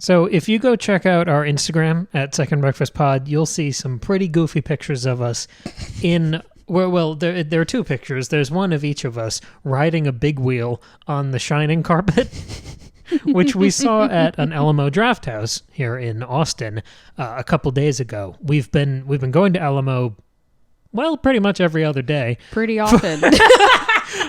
So if you go check out our Instagram at secondbreakfastpod, you'll see some pretty goofy pictures of us in... Well, there are two pictures. There's one of each of us riding a big wheel on the shining carpet, which we saw at an Alamo Draft House here in Austin a couple days ago. We've been going to Alamo, well, pretty much every other day. Pretty often.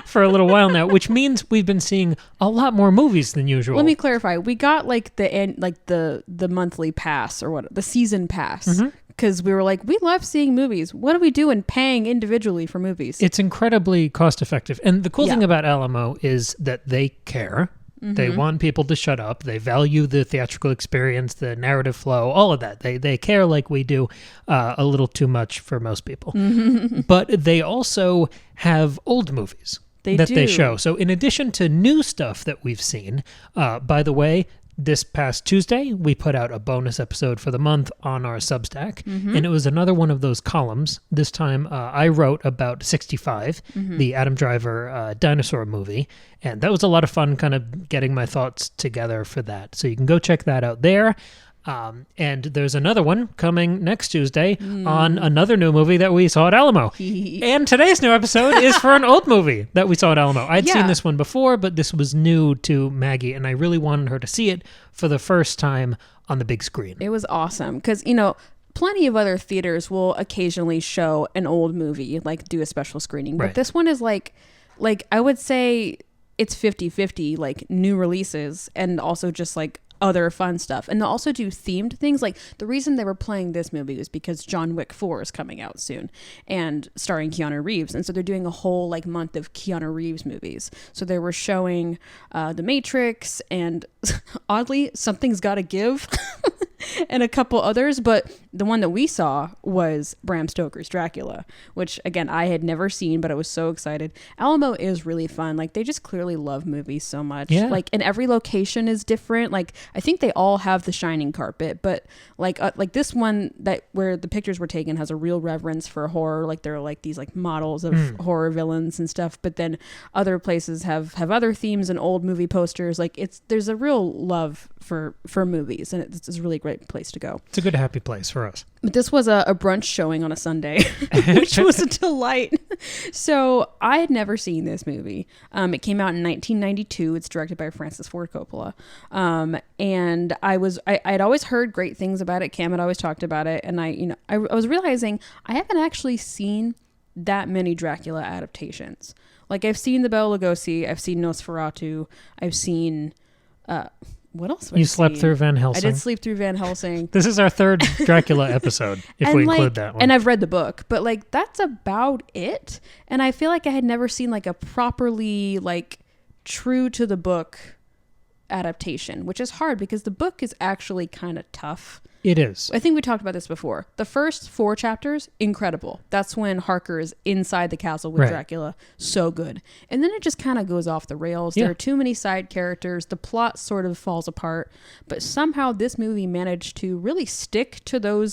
For a little while now, which means we've been seeing a lot more movies than usual. Let me clarify. We got like the monthly pass or the season pass because we were like, we love seeing movies. What do we do in paying individually for movies? It's incredibly cost effective. And the cool thing about Alamo is that they care. They want people to shut up. They value the theatrical experience, the narrative flow, all of that. They care like we do, a little too much for most people. But they also have old movies they show. So in addition to new stuff that we've seen, by the way, this past Tuesday, we put out a bonus episode for the month on our Substack, and it was another one of those columns. This time, I wrote about 65, the Adam Driver dinosaur movie, and that was a lot of fun kind of getting my thoughts together for that. So you can go check that out there. And there's another one coming next Tuesday on another new movie that we saw at Alamo. And today's new episode is for an old movie that we saw at Alamo. I'd seen this one before, but this was new to Maggie, and I really wanted her to see it for the first time on the big screen. It was awesome because, plenty of other theaters will occasionally show an old movie, like do a special screening. But this one is like I would say it's 50-50, like new releases and also just like other fun stuff. And they'll also do themed things. Like the reason they were playing this movie was because John Wick 4 is coming out soon and starring Keanu Reeves. And so they're doing a whole like month of Keanu Reeves movies. So they were showing The Matrix and oddly, Something's Gotta Give and a couple others. But the one that we saw was Bram Stoker's Dracula, which again, I had never seen, but I was so excited. Alamo is really fun. Like they just clearly love movies so much. Yeah. Like, and every location is different. Like I think they all have the shining carpet, but like this one that where the pictures were taken has a real reverence for horror. Like there are like these like models of horror villains and stuff, but then other places have other themes and old movie posters. Like there's a real love for movies, and it's a really great place to go. It's a good happy place for us. But this was a brunch showing on a Sunday, which was a delight. So I had never seen this movie. It came out in 1992. It's directed by Francis Ford Coppola. And I'd always heard great things about it. Cam had always talked about it. And I was realizing I haven't actually seen that many Dracula adaptations. Like I've seen the Bela Lugosi, I've seen Nosferatu, I've seen, what else have I slept seen? through Van Helsing. I did sleep through Van Helsing. This is our third Dracula episode, if we include that one. And I've read the book, but like that's about it. And I feel like I had never seen like a properly like true to the book adaptation, which is hard because the book is actually kind of tough. It is. I think we talked about this before. The first 4 chapters, incredible. That's when Harker is inside the castle with Dracula. So good. And then it just kind of goes off the rails. Yeah. There are too many side characters. The plot sort of falls apart. But somehow this movie managed to really stick to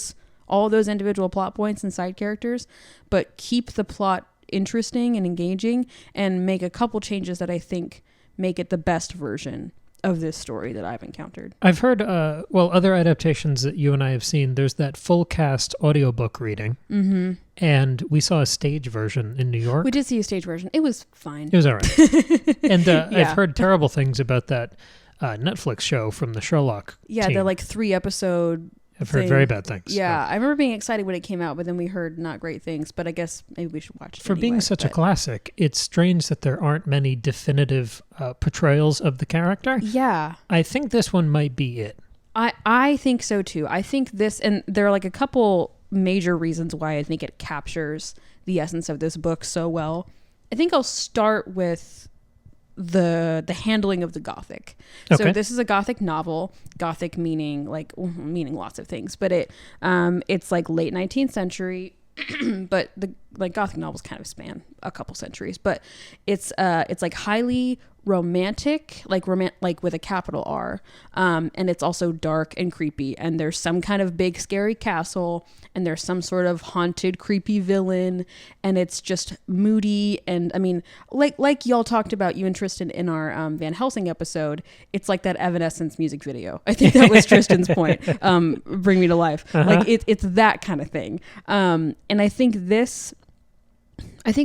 all those individual plot points and side characters, but keep the plot interesting and engaging and make a couple changes that I think make it the best version of this story that I've encountered. I've heard, other adaptations that you and I have seen, there's that full cast audiobook reading. Mm-hmm. And we saw a stage version in New York. We did see a stage version. It was fine. It was all right. And I've heard terrible things about that Netflix show from the Sherlock team. The like 3-episode I've heard very bad things. Yeah, I remember being excited when it came out, but then we heard not great things. But I guess maybe we should watch it For being such a classic, it's strange that there aren't many definitive portrayals of the character. Yeah. I think this one might be it. I think so too. I think this, and there are like a couple major reasons why I think it captures the essence of this book so well. I think I'll start with the handling of the Gothic. Okay. So this is a Gothic novel. Gothic meaning lots of things, but it's like late 19th century. But the Gothic novels kind of span a couple centuries, but it's like highly romantic, like with a capital R, and it's also dark and creepy, and there's some kind of big scary castle, and there's some sort of haunted creepy villain, and it's just moody. And I mean, like y'all talked about, you interested in our Van Helsing episode, it's like that Evanescence music video. I think that was Tristan's point. Bring Me to Life. Like it's that kind of thing. And I think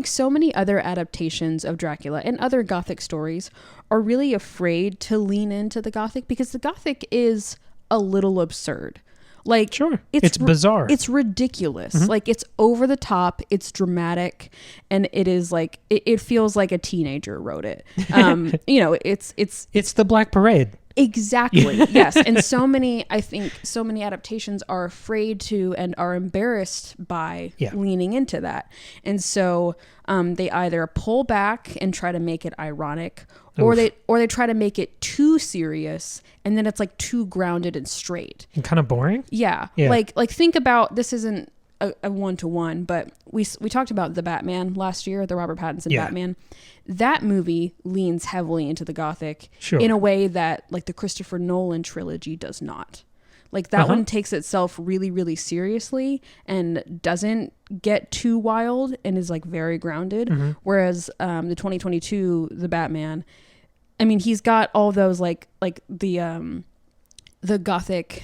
so many other adaptations of Dracula and other Gothic stories are really afraid to lean into the Gothic, because the Gothic is a little absurd. Like, sure, it's bizarre. It's ridiculous. Like, it's over the top. It's dramatic, and it is like it feels like a teenager wrote it. It's the Black Parade. Exactly. Yes. And so many adaptations are afraid to and are embarrassed by leaning into that. And so they either pull back and try to make it ironic, or they try to make it too serious, and then it's like too grounded and straight. And kind of boring? Yeah. Like think about, this isn't a one-to-one, but we talked about the Batman last year, the Robert Pattinson Batman. That movie leans heavily into the Gothic in a way that like the Christopher Nolan trilogy does not. Like that one takes itself really, really seriously and doesn't get too wild and is like very grounded. Whereas the 2022, the Batman, I mean, he's got all those like the Gothic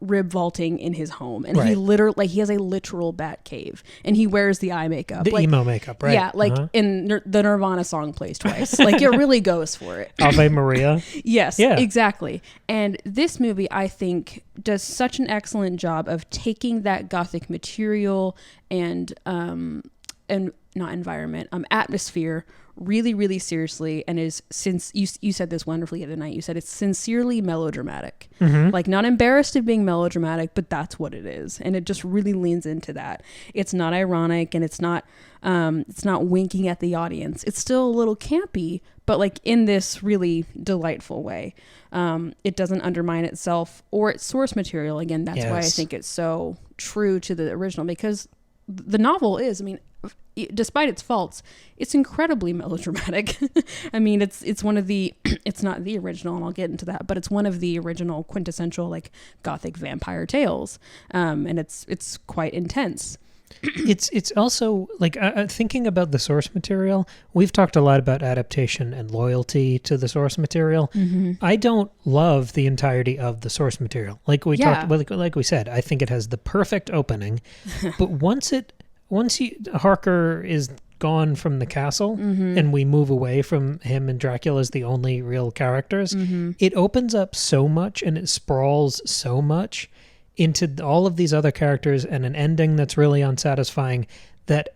rib vaulting in his home, and he has a literal bat cave, and he wears the eye makeup, the emo makeup, right? Yeah, like in the Nirvana song plays twice. Like it really goes for it. Ave Maria. Yes, exactly. And this movie, I think, does such an excellent job of taking that Gothic material and not environment, atmosphere really, really seriously, and is, since you said this wonderfully the other night, you said it's sincerely melodramatic. Like not embarrassed of being melodramatic, but that's what it is, and it just really leans into that. It's not ironic, and it's not winking at the audience. It's still a little campy, but like in this really delightful way. It doesn't undermine itself or its source material. Again, that's why I think it's so true to the original, because the novel is, I mean, despite its faults, it's incredibly melodramatic. I mean, it's one of the, it's not the original, and I'll get into that, but it's one of the original quintessential like Gothic vampire tales, and it's quite intense. It's also like thinking about the source material. We've talked a lot about adaptation and loyalty to the source material. I don't love the entirety of the source material. Like we talked, like we said, I think it has the perfect opening, but once Harker is gone from the castle and we move away from him and Dracula as the only real characters, it opens up so much and it sprawls so much into all of these other characters and an ending that's really unsatisfying that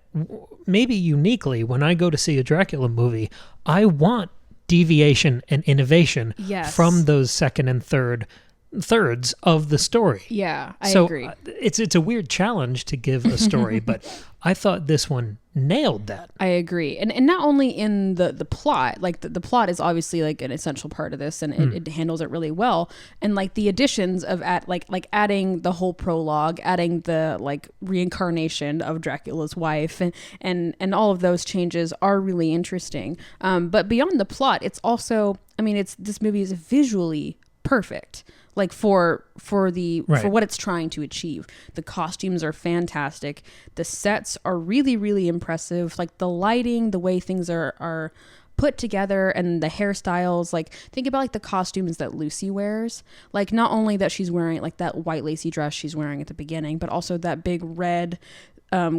maybe uniquely, when I go to see a Dracula movie, I want deviation and innovation from those second and thirds of the story. Yeah, I agree. It's a weird challenge to give a story, but I thought this one nailed that. I agree. And not only in the plot, like the plot is obviously like an essential part of this, and it handles it really well. And like the additions of like adding the whole prologue, adding the like reincarnation of Dracula's wife, and all of those changes are really interesting. But beyond the plot, it's also, I mean, this movie is visually perfect. Like for what it's trying to achieve. The costumes are fantastic. The sets are really, really impressive. Like the lighting, the way things are put together, and the hairstyles. Like think about like the costumes that Lucy wears. Like not only that she's wearing like that white lacy dress she's wearing at the beginning, but also that big red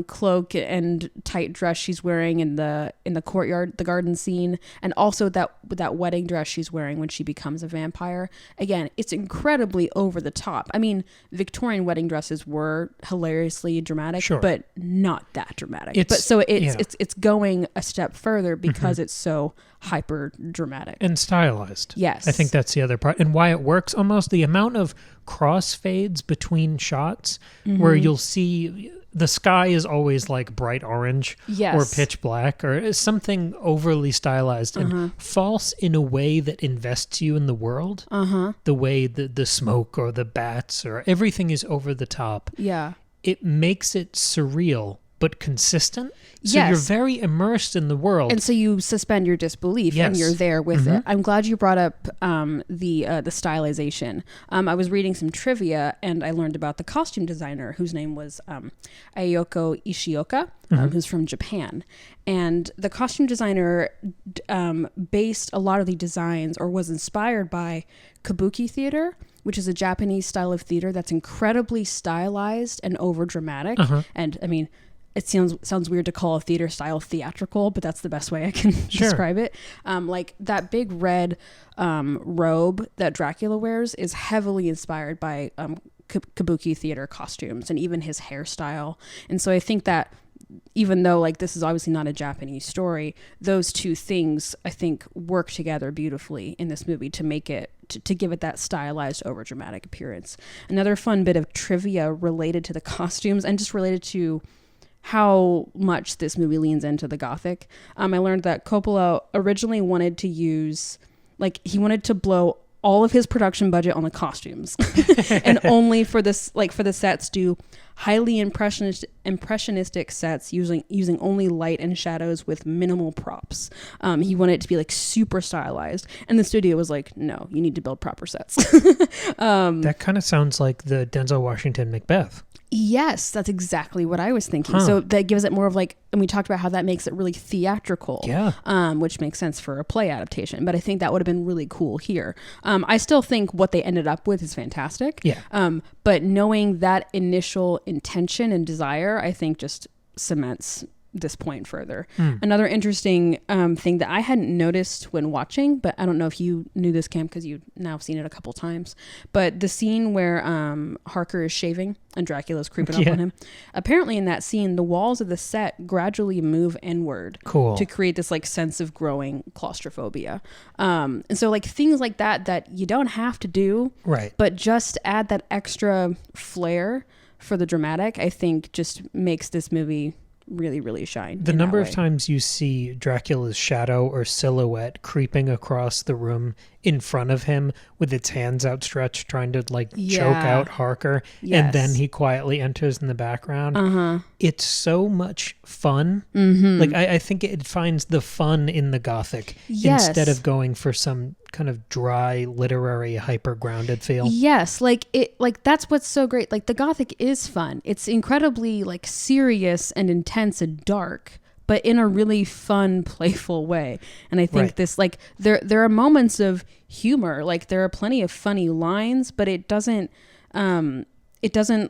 cloak and tight dress she's wearing in the courtyard, the garden scene, and also that wedding dress she's wearing when she becomes a vampire. Again, it's incredibly over the top. I mean, Victorian wedding dresses were hilariously dramatic, but not that dramatic. It's going a step further because it's so hyper dramatic and stylized. Yes, I think that's the other part, and why it works. Almost the amount of crossfades between shots where you'll see the sky is always like bright orange or pitch black or something overly stylized and false in a way that invests you in the world. The way the smoke or the bats or everything is over the top. Yeah. It makes it surreal but consistent. So Yes. you're very immersed in the world. And so you suspend your disbelief and you're there with it. I'm glad you brought up the stylization. I was reading some trivia and I learned about the costume designer whose name was Ayoko Ishioka, who's from Japan. And the costume designer based a lot of the designs or was inspired by kabuki theater, which is a Japanese style of theater that's incredibly stylized and over dramatic. And I mean, it sounds weird to call a theater style theatrical, but that's the best way I can describe it. Like that big red robe that Dracula wears is heavily inspired by kabuki theater costumes and even his hairstyle. And so I think that even though like this is obviously not a Japanese story, those two things I think work together beautifully in this movie to make it to give it that stylized over dramatic appearance. Another fun bit of trivia related to the costumes and just related to how much this movie leans into the Gothic. I learned that Coppola originally wanted to use, like, he wanted to blow all of his production budget on the costumes and only for this, like, for the sets do highly impressionistic sets using only light and shadows with minimal props. He wanted it to be like super stylized, and the studio was like, no, you need to build proper sets. That kind of sounds like the Denzel Washington Macbeth. Yes, that's exactly what I was thinking. So that gives it more of like, and we talked about how that makes it really theatrical, which makes sense for a play adaptation. But I think that would have been really cool here. I still think what they ended up with is fantastic. But knowing that initial intention and desire, I think just cements this point further. Another interesting thing that I hadn't noticed when watching, but I don't know if you knew this, Cam, because you've now seen it a couple times, but the scene where Harker is shaving and Dracula's creeping up on him, apparently in that scene the walls of the set gradually move inward to create this like sense of growing claustrophobia, and so like things like that you don't have to do, but just add that extra flair for the dramatic, I think just makes this movie really, really shine. The number of times you see Dracula's shadow or silhouette creeping across the room in front of him with its hands outstretched trying to like choke out Harker, and then he quietly enters in the background. It's so much fun. Like I think it finds the fun in the Gothic instead of going for some kind of dry literary hyper grounded feel. Like it, like that's what's so great. Like the Gothic is fun. It's incredibly like serious and intense and dark, but in a really fun, playful way. And I think this, like, there are moments of humor. Like there are plenty of funny lines, but it doesn't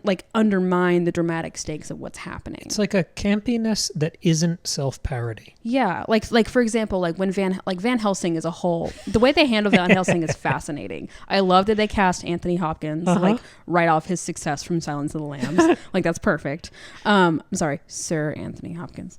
like undermine the dramatic stakes of what's happening. It's like a campiness that isn't self-parody. Yeah, like for example, like when Van Helsing as a whole, the way they handle Van Helsing is fascinating. I love that they cast Anthony Hopkins like right off his success from Silence of the Lambs. Like that's perfect. I'm sorry, Sir Anthony Hopkins.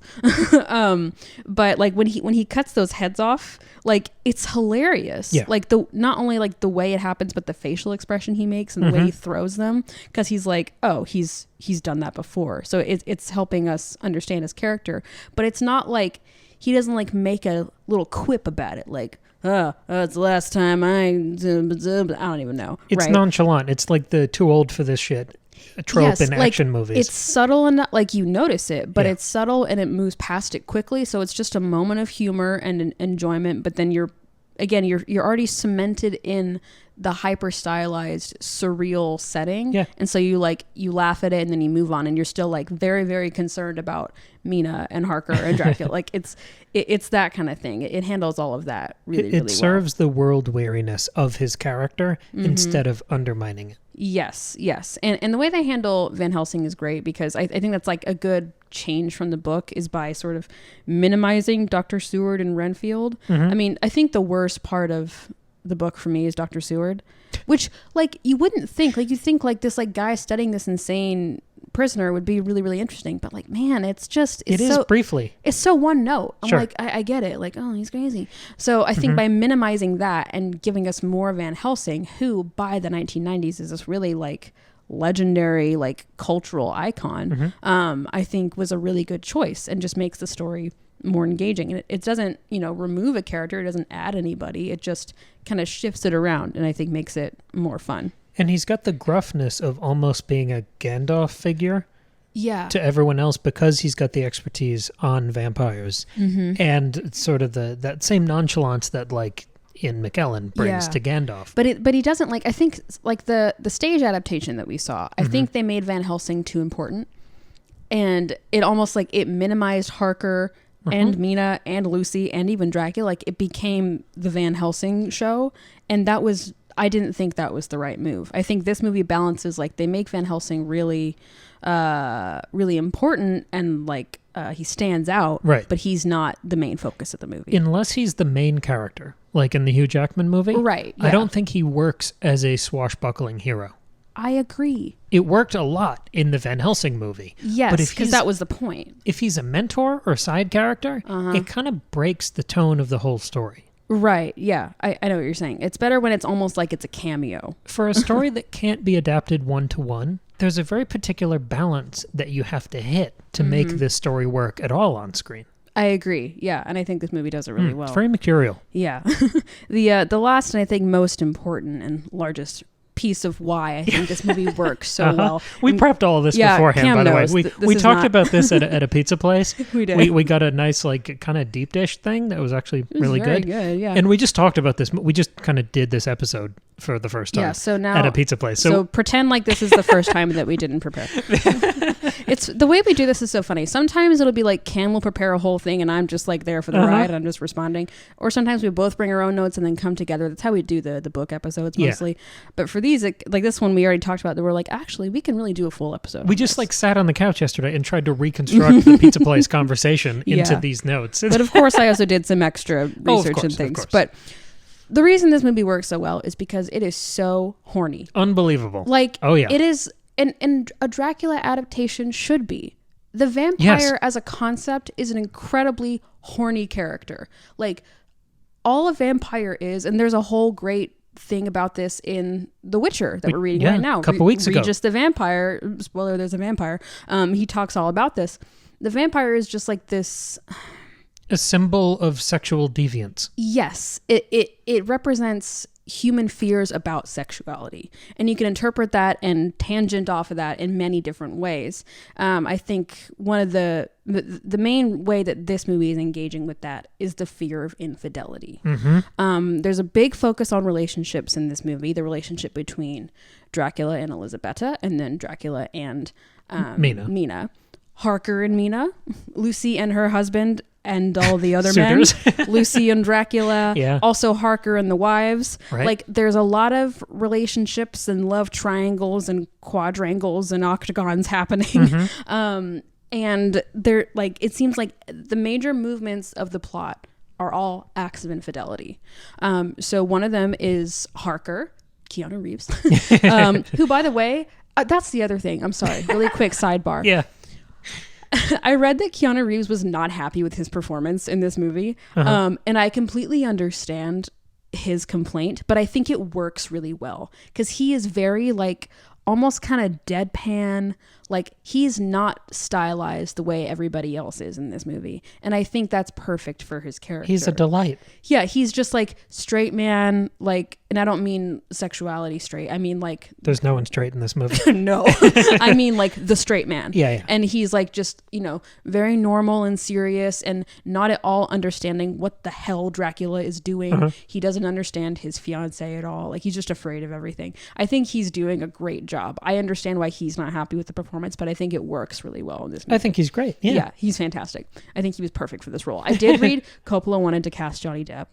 But like when he cuts those heads off, like it's hilarious. Like not only like the way it happens, but the facial expression he makes and the way he throws them, because he's like, oh, he's done that before. So it's helping us understand his character, but it's not like he doesn't like make a little quip about it. Like, it's the last time I don't even know. It's nonchalant. It's like the too old for this shit trope in action movies. It's subtle enough, like you notice it, but it's subtle and it moves past it quickly. So it's just a moment of humor and enjoyment, but then you're already cemented in the hyper stylized surreal setting, and so you laugh at it and then you move on, and you're still like very, very concerned about Mina and Harker and Dracula. Like it's that kind of thing. It handles all of that really well. It serves the world weariness of his character instead of undermining it. Yes, and the way they handle Van Helsing is great, because I think that's like a good change from the book, is by sort of minimizing Dr. Seward and Renfield. I mean, I think the worst part of the book for me is Dr. Seward, which like you wouldn't think, like you think like this like guy studying this insane prisoner would be really, really interesting, but like, man, it is briefly, it's so one note. I'm like, I get it, like, oh, he's crazy. So I think by minimizing that and giving us more Van Helsing, who by the 1990s is this really like legendary like cultural icon, I think was a really good choice and just makes the story more engaging. And it doesn't, remove a character, it doesn't add anybody, it just kind of shifts it around, and I think makes it more fun. And he's got the gruffness of almost being a Gandalf figure. to everyone else because he's got the expertise on vampires and sort of that same nonchalance that like Ian McKellen brings to Gandalf. But he doesn't like, I think like the stage adaptation that we saw, I think they made Van Helsing too important, and it almost like it minimized Harker and Mina and Lucy and even Dracula. Like it became the Van Helsing show, and I didn't think that was the right move. I think this movie balances, like they make Van Helsing really really important, and like he stands out, right? But he's not the main focus of the movie, unless he's the main character, like in the Hugh Jackman movie, right? Yeah. I don't think he works as a swashbuckling hero. I agree. It worked a lot in the Van Helsing movie. Yes, because that was the point. If he's a mentor or side character, it kind of breaks the tone of the whole story. Right, yeah. I know what you're saying. It's better when it's almost like it's a cameo. For a story that can't be adapted one-to-one, there's a very particular balance that you have to hit to make this story work at all on screen. I agree, yeah. And I think this movie does it really well. It's very mercurial. Yeah. The last and I think most important and largest piece of why I think this movie works so well. We prepped all of this beforehand, Cam by the knows. way. We talked about this at a pizza place. We did. We got a nice, like, kind of deep dish thing that was actually really very good. Yeah. And we just talked about this. We just kind of did this episode for the first time. Yeah, so now at a pizza place. So pretend like this is the first time that we didn't prepare. It's the way we do this is so funny. Sometimes it'll be like Cam will prepare a whole thing and I'm just like there for the ride and I'm just responding. Or sometimes we both bring our own notes and then come together. That's how we do the book episodes mostly. Yeah. But for these, like this one we already talked about, that we're like, actually we can really do a full episode. We just like sat on the couch yesterday and tried to reconstruct the pizza place conversation into these notes. But of course I also did some extra research and things. But the reason this movie works so well is because it is so horny. Unbelievable. Like, oh yeah, it is, and a Dracula adaptation should be. The vampire as a concept is an incredibly horny character. Like, all a vampire is, and there's a whole great thing about this in The Witcher that we're reading right now. A couple weeks ago. Regis the vampire, spoiler, there's a vampire. He talks all about this. The vampire is just like this... a symbol of sexual deviance. Yes, it represents human fears about sexuality, and you can interpret that and tangent off of that in many different ways. I think one of the main way that this movie is engaging with that is the fear of infidelity. There's a big focus on relationships in this movie, the relationship between Dracula and Elisabetta, and then Dracula and Mina. Harker and Mina, Lucy and her husband, and all the other men, Lucy and Dracula, also Harker and the wives. Right. Like, there's a lot of relationships and love triangles and quadrangles and octagons happening. And they're like, it seems like the major movements of the plot are all acts of infidelity. So one of them is Harker, Keanu Reeves, who, by the way, that's the other thing. I'm sorry, really quick sidebar. Yeah. I read that Keanu Reeves was not happy with his performance in this movie. And I completely understand his complaint, but I think it works really well because he is very like almost kind of deadpan. Like, he's not stylized the way everybody else is in this movie. And I think that's perfect for his character. He's a delight. Yeah, he's just like straight man, like, and I don't mean sexuality straight. I mean like... There's no one straight in this movie. No. I mean like the straight man. Yeah. And he's like just, very normal and serious and not at all understanding what the hell Dracula is doing. He doesn't understand his fiancée at all. Like, he's just afraid of everything. I think he's doing a great job. I understand why he's not happy with the performance, but I think it works really well in this movie. I think he's great. Yeah, he's fantastic. I think he was perfect for this role. I did read Coppola wanted to cast Johnny Depp,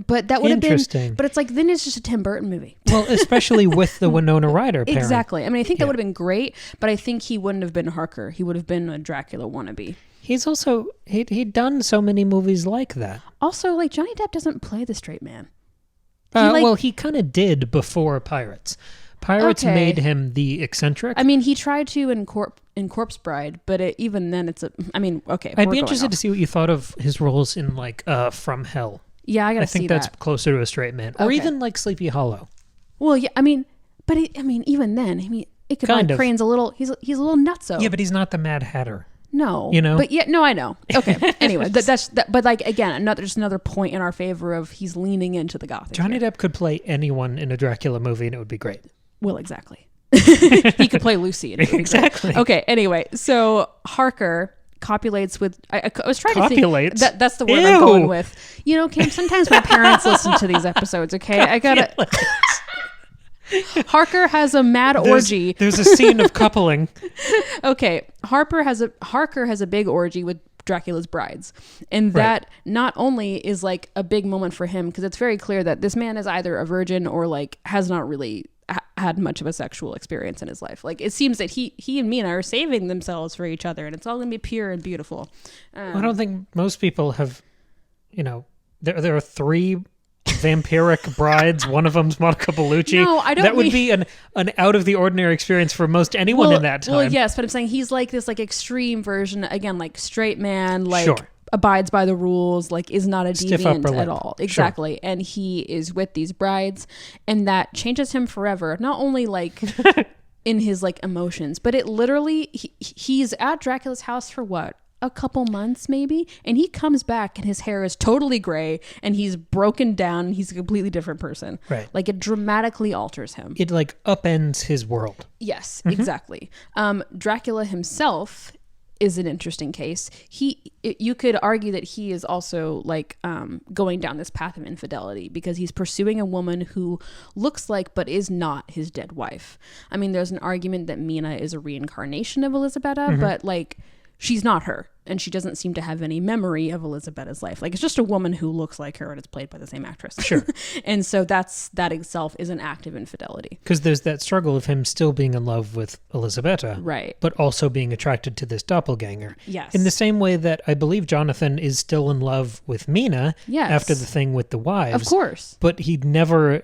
but that would have been... But it's like, then it's just a Tim Burton movie. Well, especially with the Winona Ryder pairing. Exactly. I mean, I think that would have been great, but I think he wouldn't have been Harker. He would have been a Dracula wannabe. He's also... He'd done so many movies like that. Also, like, Johnny Depp doesn't play the straight man. He kind of did before Pirates. Pirates made him the eccentric. I mean, he tried to in Corpse Bride, but even then it's I'd be interested to see what you thought of his roles in like From Hell. Yeah, I think that's closer to a straight man. Or even like Sleepy Hollow. Well, yeah, I mean, but even then, it could kind like Crane's a little, he's a little nutso. Yeah, but he's not the Mad Hatter. No. But yeah, no, I know. Okay. Anyway, that's but like, again, just another point in our favor of he's leaning into the Gothic. Johnny Depp could play anyone in a Dracula movie and it would be great. Well, exactly. He could play Lucy. Exactly. Okay. Anyway, so Harker copulates with. I was trying to think. That's the word I'm going with. You know, Kim. Sometimes my parents listen to these episodes. Okay, I gotta. Harker has a mad orgy. There's a scene of coupling. Okay, Harker has a big orgy with Dracula's brides, and that not only is like a big moment for him, because it's very clear that this man is either a virgin or like has not really had much of a sexual experience in his life. Like it seems that he and Mina are saving themselves for each other, and it's all gonna be pure and beautiful. I don't think most people have, you know, there are 3 vampiric brides. One of them's Monica Bellucci. No, I don't. That would be an out of the ordinary experience for most anyone in that time. Well, yes, but I'm saying he's like this like extreme version, again, like straight man, like abides by the rules, like is not a deviant at all. Exactly. Sure. And he is with these brides, and that changes him forever. Not only like in his like emotions, but it literally he's at Dracula's house for what? A couple months maybe, and he comes back and his hair is totally gray and he's broken down and he's a completely different person. Right. Like it dramatically alters him. It like upends his world. Yes, exactly. Dracula himself is an interesting case. You could argue that he is also like going down this path of infidelity because he's pursuing a woman who looks like but is not his dead wife. I mean, there's an argument that Mina is a reincarnation of Elisabetta, but like she's not her, and she doesn't seem to have any memory of Elisabetta's life. Like it's just a woman who looks like her and it's played by the same actress. Sure. And so that itself is an act of infidelity. Because there's that struggle of him still being in love with Elisabetta. Right. But also being attracted to this doppelganger. Yes. In the same way that I believe Jonathan is still in love with Mina after the thing with the wives. Of course. But he'd never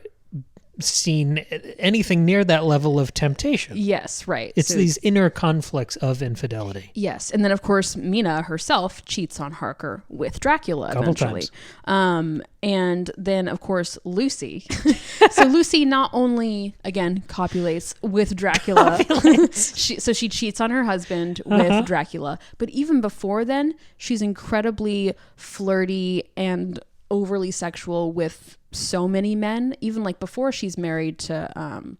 seen anything near that level of temptation. Yes, right. It's these inner conflicts of infidelity. Yes, and then of course Mina herself cheats on Harker with Dracula eventually. And then of course Lucy. So Lucy not only again copulates with Dracula. she cheats on her husband with Dracula, but even before then she's incredibly flirty and overly sexual with so many men, even like before she's married to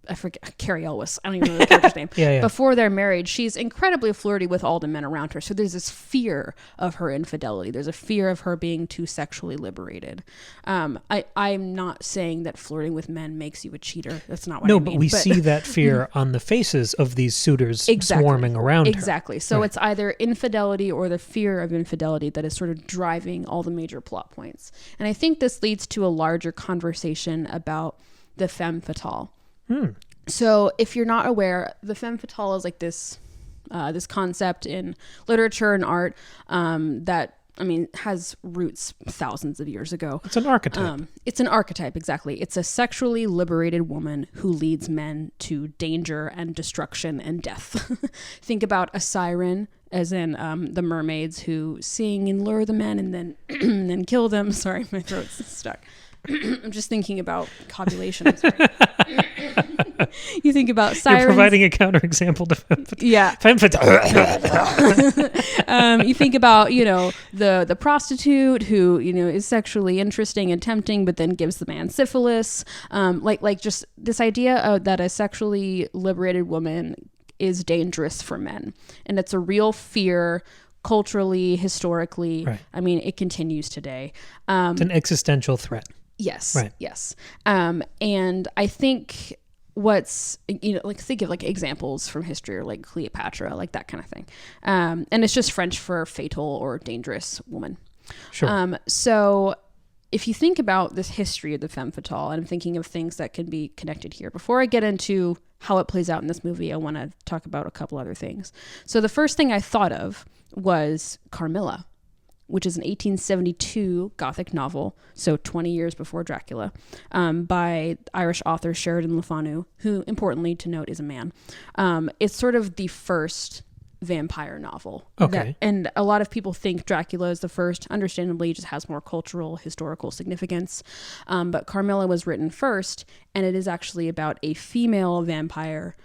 I forget, Carrie Elwes, I don't even know the character's name. Yeah. Before they're married, she's incredibly flirty with all the men around her. So there's this fear of her infidelity. There's a fear of her being too sexually liberated. I'm not saying that flirting with men makes you a cheater. That's not what I mean. No, but we see that fear on the faces of these suitors swarming around her. Exactly. So it's either infidelity or the fear of infidelity that is sort of driving all the major plot points. And I think this leads to a larger conversation about the femme fatale. So if you're not aware, the femme fatale is like this concept in literature and art that, I mean, has roots thousands of years ago. It's an archetype. It's an archetype, exactly. It's a sexually liberated woman who leads men to danger and destruction and death. Think about a siren, as in the mermaids who sing and lure the men and then and then kill them. Sorry, my throat's stuck. I'm just thinking about copulation. I'm sorry. You think about sirens. You're providing a counterexample to femme fatale. You think about, the prostitute who, is sexually interesting and tempting, but then gives the man syphilis. Like just this idea that a sexually liberated woman is dangerous for men. And it's a real fear culturally, historically. Right. I mean, it continues today. It's an existential threat. Yes. Right. Yes. And I think like think of like examples from history or like Cleopatra, like that kind of thing. And it's just French for fatal or dangerous woman. Sure. So if you think about this history of the femme fatale, and I'm thinking of things that can be connected here, before I get into how it plays out in this movie, I want to talk about a couple other things. So the first thing I thought of was Carmilla, which is an 1872 Gothic novel, so 20 years before Dracula, by Irish author Sheridan Le Fanu, who, importantly to note, is a man. It's sort of the first vampire novel. Okay. And a lot of people think Dracula is the first. Understandably, it just has more cultural, historical significance. But Carmilla was written first, and it is actually about a female vampire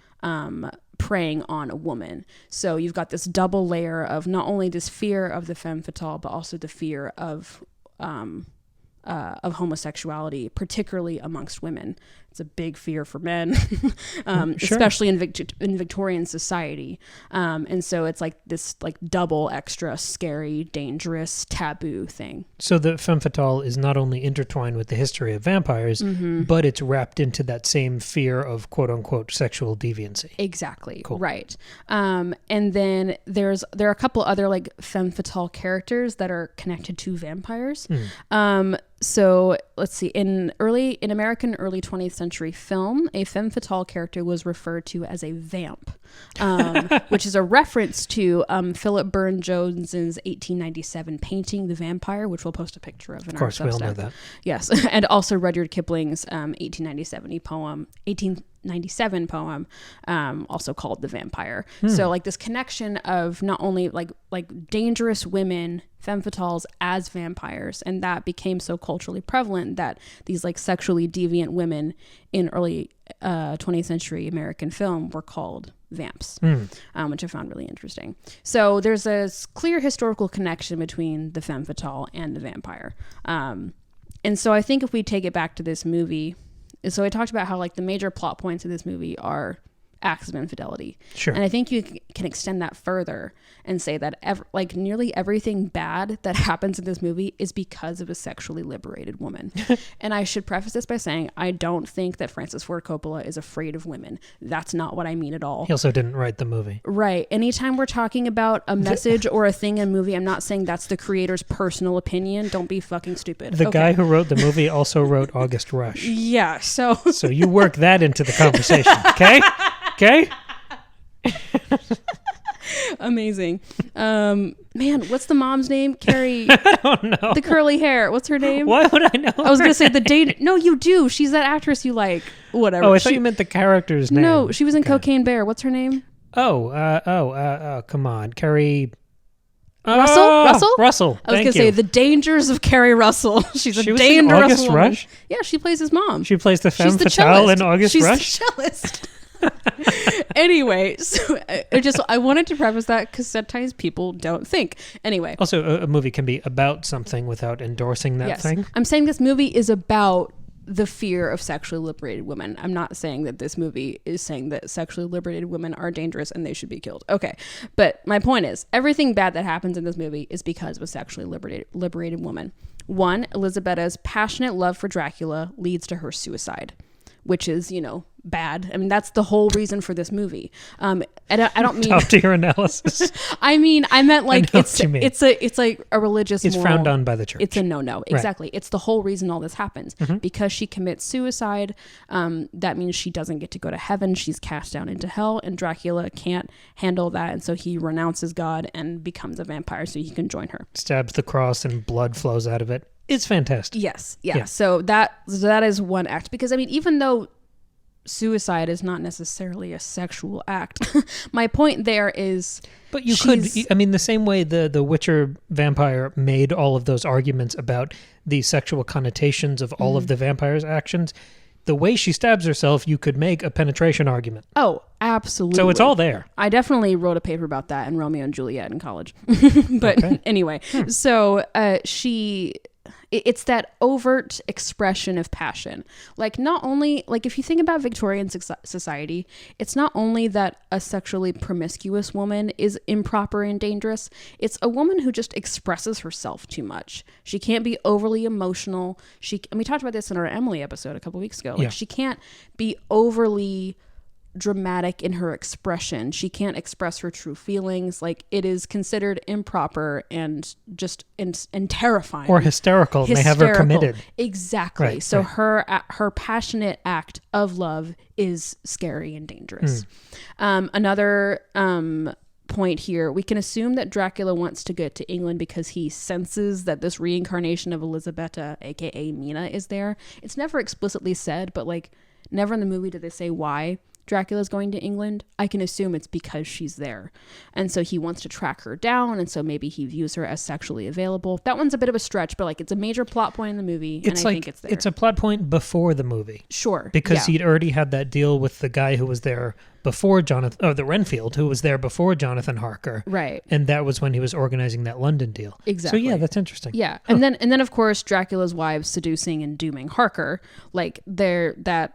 preying on a woman. So you've got this double layer of not only this fear of the femme fatale, but also the fear of homosexuality, particularly amongst women. It's a big fear for men, especially in Victorian society. And so it's like this like double extra scary, dangerous, taboo thing. So the femme fatale is not only intertwined with the history of vampires, but it's wrapped into that same fear of quote unquote sexual deviancy. Exactly. Cool. Right. And then there are a couple other like femme fatale characters that are connected to vampires. So let's see, in American early 20th century film, a femme fatale character was referred to as a vamp, which is a reference to Philip Burne-Jones's 1897 painting, The Vampire, which we'll post a picture of in our Substack. Of course, we all know that. Yes, and also Rudyard Kipling's 1897 poem, also called The Vampire. So like this connection of not only like dangerous women, femme fatales as vampires, and that became so culturally prevalent that these like sexually deviant women in early 20th century American film were called vamps, which I found really interesting. So there's a clear historical connection between the femme fatale and the vampire. And so I think if we take it back to this movie, so I talked about how like the major plot points of this movie are acts of infidelity. Sure. And I think you can extend that further and say that nearly everything bad that happens in this movie is because of a sexually liberated woman. And I should preface this by saying I don't think that Francis Ford Coppola is afraid of women. That's not what I mean at all. He also didn't write the movie. Right. Anytime we're talking about a message or a thing in a movie, I'm not saying that's the creator's personal opinion. Don't be fucking stupid. The guy who wrote the movie also wrote August Rush. Yeah. So you work that into the conversation. Okay? Okay. Amazing. Man, what's the mom's name? Carrie. I don't know. The curly hair. What's her name? Why would I know? I was going to say the date. No, you do. She's that actress you like. Whatever. Oh, I thought you meant the character's name. No, she was in Cocaine Bear. What's her name? Come on. Carrie. Russell? I was going to say the dangers of Carrie Russell. She's a dangerous August woman. Rush? Yeah, she plays his mom. She plays the femme fatale in August Rush? She's the cellist. Anyway, so I wanted to preface that because sometimes people don't think. Anyway. Also, a movie can be about something without endorsing that thing. I'm saying this movie is about the fear of sexually liberated women. I'm not saying that this movie is saying that sexually liberated women are dangerous and they should be killed. Okay. But my point is, everything bad that happens in this movie is because of a sexually liberated woman. One, Elisabetta's passionate love for Dracula leads to her suicide, which is, bad. I mean, that's the whole reason for this movie. I don't mean top tier analysis. I meant like it's like a religious. It's frowned on by the church. It's a no. Exactly. Right. It's the whole reason all this happens because she commits suicide. That means she doesn't get to go to heaven. She's cast down into hell, and Dracula can't handle that, and so he renounces God and becomes a vampire so he can join her. Stabs the cross and blood flows out of it. It's fantastic. Yes. Yeah. So that is one act, because I mean, even though suicide is not necessarily a sexual act, my point there is, but you could, I mean, the same way the Witcher vampire made all of those arguments about the sexual connotations of all of the vampire's actions, the way she stabs herself, you could make a penetration argument. Oh, absolutely. So it's all there. I definitely wrote a paper about that in Romeo and Juliet in college. But anyway, so it's that overt expression of passion. Like, not only, like, if you think about Victorian society, it's not only that a sexually promiscuous woman is improper and dangerous, it's a woman who just expresses herself too much. She can't be overly emotional. And we talked about this in our Emily episode a couple weeks ago. Like, she can't be overly dramatic in her expression. She can't express her true feelings. Like, it is considered improper and just and terrifying or hysterical. They have her committed. Exactly. Right, so her passionate act of love is scary and dangerous. Another point here, we can assume that Dracula wants to get to England because he senses that this reincarnation of Elisabetta, aka Mina, is there. It's never explicitly said, but like never in the movie do they say why Dracula's going to England. I can assume it's because she's there. And so he wants to track her down, and so maybe he views her as sexually available. That one's a bit of a stretch, but like it's a major plot point in the movie, and I think it's there. It's a plot point before the movie. Sure. Because he'd already had that deal with the guy who was there before the Renfield, who was there before Jonathan Harker. Right. And that was when he was organizing that London deal. Exactly. So yeah, that's interesting. Yeah. Huh. And then of course Dracula's wives seducing and dooming Harker. Like that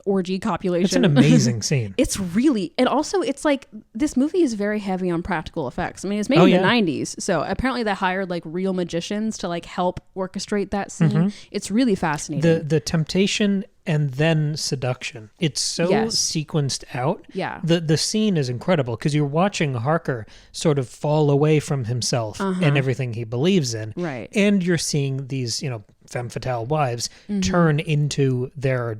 orgy copulation. It's an amazing scene. It's really, and also it's like, this movie is very heavy on practical effects. I mean, it's made in the 90s. So apparently they hired like real magicians to like help orchestrate that scene. It's really fascinating. The temptation and then seduction. It's so sequenced out. Yeah. The scene is incredible because you're watching Harker sort of fall away from himself and everything he believes in. Right. And you're seeing these, femme fatale wives turn into their,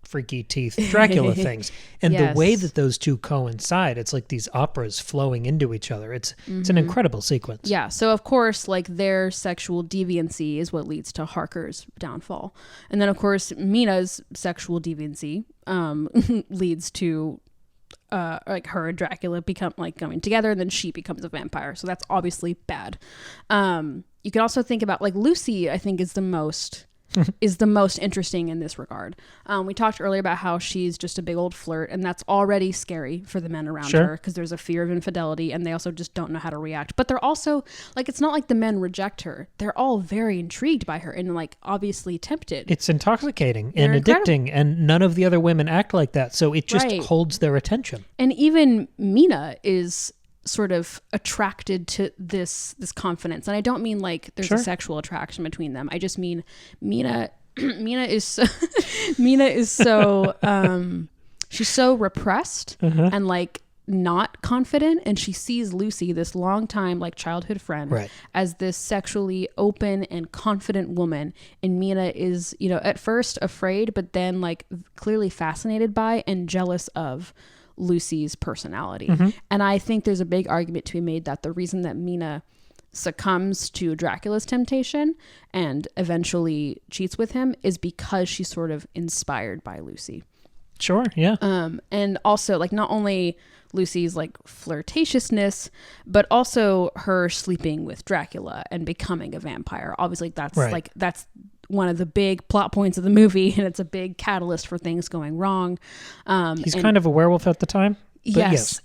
freaky teeth Dracula things. And the way that those two coincide, it's like these operas flowing into each other. It's an incredible sequence. Yeah. So of course, like their sexual deviancy is what leads to Harker's downfall. And then of course, Mina's sexual deviancy leads to like her and Dracula become like coming together, and then she becomes a vampire. So that's obviously bad. You can also think about like Lucy, I think is the most interesting in this regard. We talked earlier about how she's just a big old flirt, and that's already scary for the men around her because there's a fear of infidelity, and they also just don't know how to react. But they're also like, it's not like the men reject her. They're all very intrigued by her and like obviously tempted. It's intoxicating and addicting, and none of the other women act like that. So it just holds their attention. And even Mina is sort of attracted to this confidence, and I don't mean like there's a sexual attraction between them. I just mean Mina is so she's so repressed and like not confident, and she sees Lucy, this long time like childhood friend, as this sexually open and confident woman, and Mina is at first afraid, but then like clearly fascinated by and jealous of Lucy's personality. And I think there's a big argument to be made that the reason that Mina succumbs to Dracula's temptation and eventually cheats with him is because she's sort of inspired by Lucy. Sure, yeah. And also like not only Lucy's like flirtatiousness, but also her sleeping with Dracula and becoming a vampire. Obviously that's one of the big plot points of the movie, and it's a big catalyst for things going wrong. He's kind of a werewolf at the time. Yes.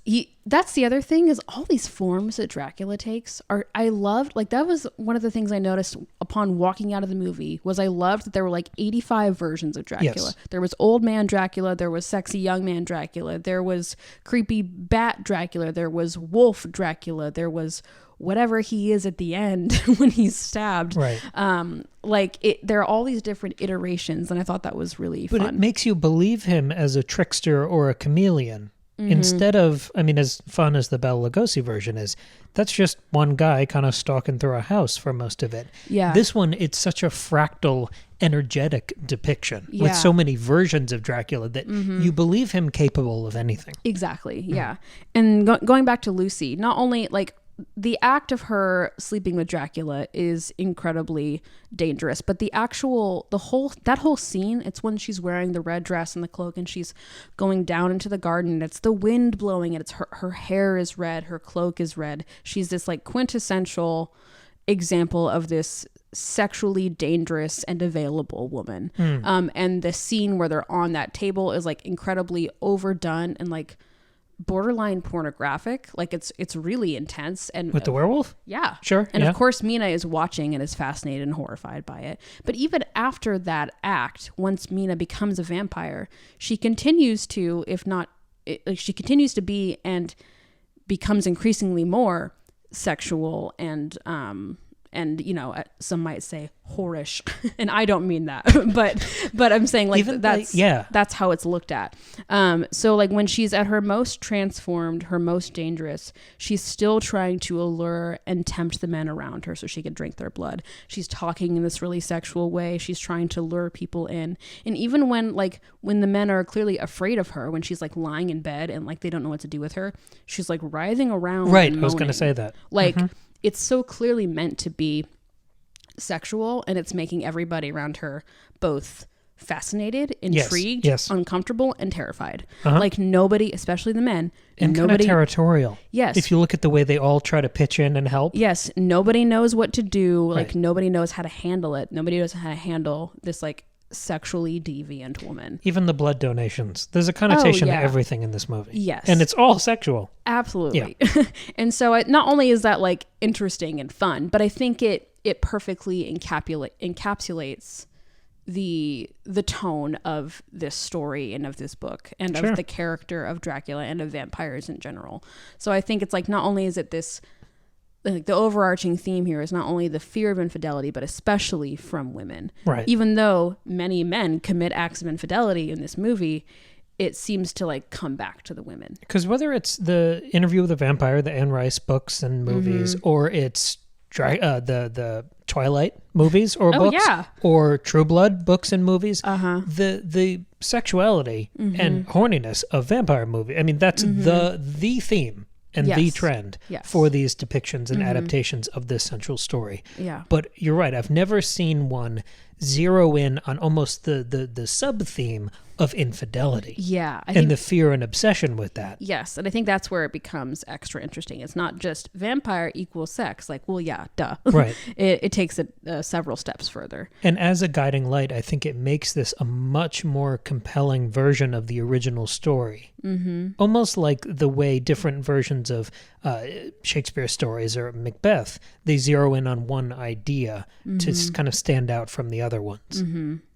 That's the other thing, is all these forms that Dracula takes I loved, like that was one of the things I noticed upon walking out of the movie, was I loved that there were like 85 versions of Dracula. Yes. There was old man Dracula, there was sexy young man Dracula, there was creepy bat Dracula, there was wolf Dracula, there was whatever he is at the end when he's stabbed. Right. There are all these different iterations, and I thought that was really fun. But it makes you believe him as a trickster or a chameleon. Instead of, as fun as the Bela Lugosi version is, that's just one guy kind of stalking through a house for most of it. Yeah. This one, it's such a fractal, energetic depiction with so many versions of Dracula that you believe him capable of anything. Exactly, yeah. And going back to Lucy, not only like the act of her sleeping with Dracula is incredibly dangerous, but that whole scene, it's when she's wearing the red dress and the cloak and she's going down into the garden, and it's the wind blowing, and it's her hair is red, her cloak is red. She's this like quintessential example of this sexually dangerous and available woman. And the scene where they're on that table is like incredibly overdone and like borderline pornographic. Like it's really intense. And with the werewolf? Yeah. Sure. And of course Mina is watching and is fascinated and horrified by it. But even after that act, once Mina becomes a vampire, she continues to, she continues to be and becomes increasingly more sexual and some might say whorish, and I don't mean that, but I'm saying like that's how it's looked at. So like when she's at her most transformed, her most dangerous, she's still trying to allure and tempt the men around her so she can drink their blood. She's talking in this really sexual way. She's trying to lure people in. And even when the men are clearly afraid of her, when she's like lying in bed and like they don't know what to do with her, she's like writhing around. Right. I was going to say that. It's so clearly meant to be sexual, and it's making everybody around her both fascinated, intrigued, uncomfortable, and terrified. Like nobody, especially the men, and kind of territorial. Yes. If you look at the way they all try to pitch in and help. Yes. Nobody knows what to do. Like nobody knows how to handle it. Nobody knows how to handle this like sexually deviant woman. Even the blood donations. There's a connotation to everything in this movie. Yes. And it's all sexual. Absolutely. Yeah. And so not only is that like interesting and fun, but I think it perfectly encapsulates the tone of this story and of this book and Sure. of the character of Dracula and of vampires in general. So I think it's like, not only is it this, like the overarching theme here is not only the fear of infidelity, but especially from women. Right. Even though many men commit acts of infidelity in this movie, it seems to like come back to the women. Because whether it's the Interview with the Vampire, the Anne Rice books and movies, or it's the Twilight movies or books, or True Blood books and movies, the sexuality and horniness of vampire movie. I mean, that's the theme and the trend for these depictions and adaptations of this central story. Yeah. But you're right. I've never seen one zero in on almost the sub-theme of infidelity. Yeah. And the fear and obsession with that. Yes. And I think that's where it becomes extra interesting. It's not just vampire equals sex. Like, well, yeah, duh. Right. It takes it several steps further. And as a guiding light, I think it makes this a much more compelling version of the original story. Almost like the way different versions of Shakespeare stories or Macbeth, they zero in on one idea to kind of stand out from the other ones.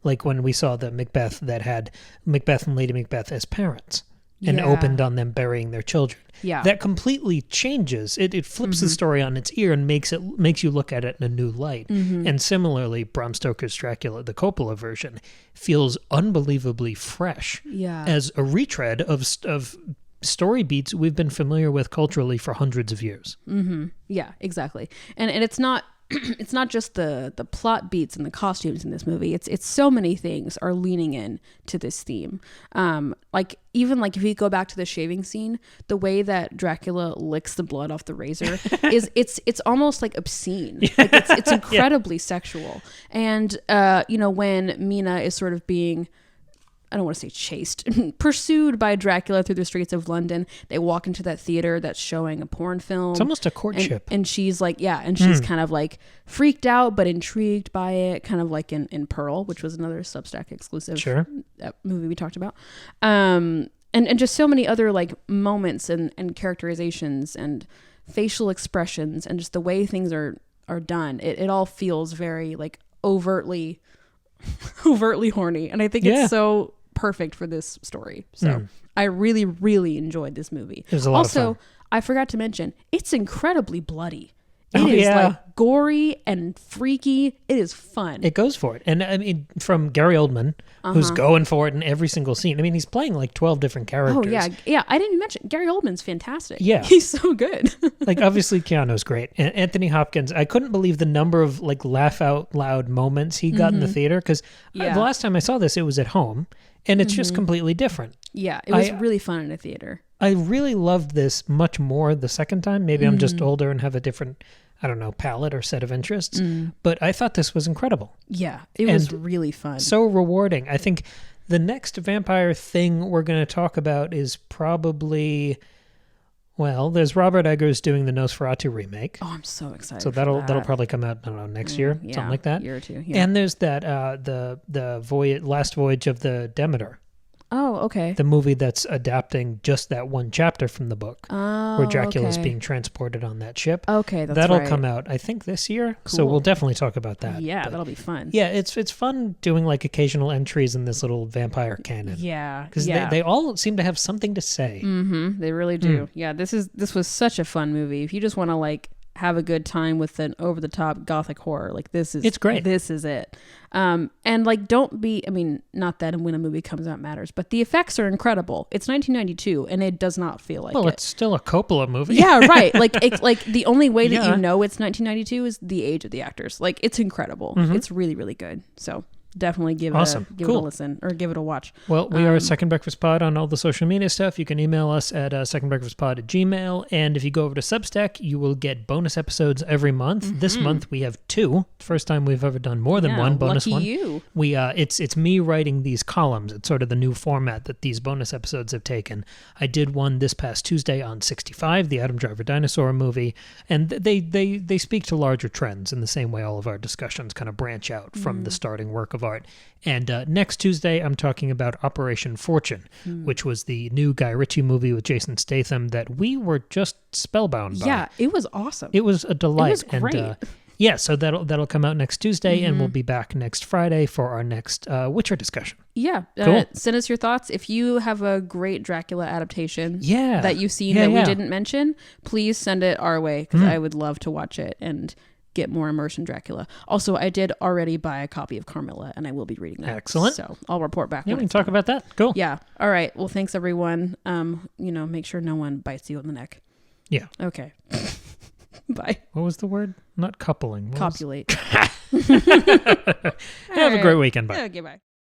Like when we saw the Macbeth that had Macbeth and Lady Macbeth as parents and opened on them burying their children. Yeah. That completely changes. It flips the story on its ear and makes you look at it in a new light. And similarly, Bram Stoker's Dracula, the Coppola version, feels unbelievably fresh as a retread of story beats we've been familiar with culturally for hundreds of years. Yeah, exactly. And it's not it's not just the plot beats and the costumes in this movie. It's so many things are leaning in to this theme. Like even like if you go back to the shaving scene, the way that Dracula licks the blood off the razor is it's almost like obscene. Like it's incredibly sexual. And when Mina is sort of being, I don't want to say chased, pursued by Dracula through the streets of London. They walk into that theater that's showing a porn film. It's almost a courtship. And she's like, and she's kind of like freaked out, but intrigued by it, kind of like in Pearl, which was another Substack exclusive movie we talked about. And just so many other like moments and characterizations and facial expressions and just the way things are done. It all feels very like overtly horny. And I think it's so perfect for this story. So I really, really enjoyed this movie. It was a lot of fun. I forgot to mention, it's incredibly bloody. It is like gory and freaky. It is fun. It goes for it. And I mean, from Gary Oldman, who's going for it in every single scene. I mean, he's playing like 12 different characters. Oh, yeah. Yeah, I didn't even mention, Gary Oldman's fantastic. Yeah. He's so good. Like, obviously, Keanu's great. And Anthony Hopkins, I couldn't believe the number of like laugh out loud moments he got in the theater. Because the last time I saw this, it was at home. And it's just completely different. Yeah, it was really fun in a theater. I really loved this much more the second time. Maybe I'm just older and have a different, I don't know, palette or set of interests. But I thought this was incredible. Yeah, it was really fun. So rewarding. I think the next vampire thing we're going to talk about is probably, well, there's Robert Eggers doing the Nosferatu remake. Oh, I'm so excited. So that'll probably come out, I don't know, next year, something like that. Year or two. Yeah. And there's that the last voyage of the Demeter. Oh, okay. The movie that's adapting just that one chapter from the book, where Dracula's being transported on that ship. Okay, that'll come out, I think, this year. Cool. So we'll definitely talk about that. Yeah, that'll be fun. Yeah, it's fun doing like occasional entries in this little vampire canon. Yeah, because they all seem to have something to say. They really do. Yeah, this was such a fun movie. If you just want to like have a good time with an over-the-top gothic horror, like it's great. This is it. And like, don't be, I mean, not that when a movie comes out matters, but the effects are incredible. It's 1992 and it does not feel like it's still a Coppola movie. Yeah, right. Like the only way that you know it's 1992 is the age of the actors. Like, it's incredible. It's really, really good. So definitely give it a listen or give it a watch. Well, we are Second Breakfast Pod on all the social media stuff. You can email us at secondbreakfastpod@gmail.com. And if you go over to Substack, you will get bonus episodes every month. This month we have 2. First time we've ever done more than one bonus one. You. We it's me writing these columns. It's sort of the new format that these bonus episodes have taken. I did one this past Tuesday on 65, the Adam Driver dinosaur movie, and they speak to larger trends in the same way all of our discussions kind of branch out from the starting work of art. And next Tuesday, I'm talking about Operation Fortune, which was the new Guy Ritchie movie with Jason Statham that we were just spellbound by. Yeah, it was awesome. It was a delight. It was great. Yeah, so that'll come out next Tuesday, and we'll be back next Friday for our next Witcher discussion. Yeah. Cool. Send us your thoughts. If you have a great Dracula adaptation that you've seen we didn't mention, please send it our way, because I would love to watch it and get more immersed in Dracula. Also, I did already buy a copy of Carmilla, and I will be reading that. Excellent. So I'll report back. Yeah, we can talk about that. Cool. Yeah. All right. Well, thanks everyone. Make sure no one bites you in the neck. Yeah. Okay. Bye. What was the word? Not coupling. Copulate. Have a great weekend. Bye. Okay, bye.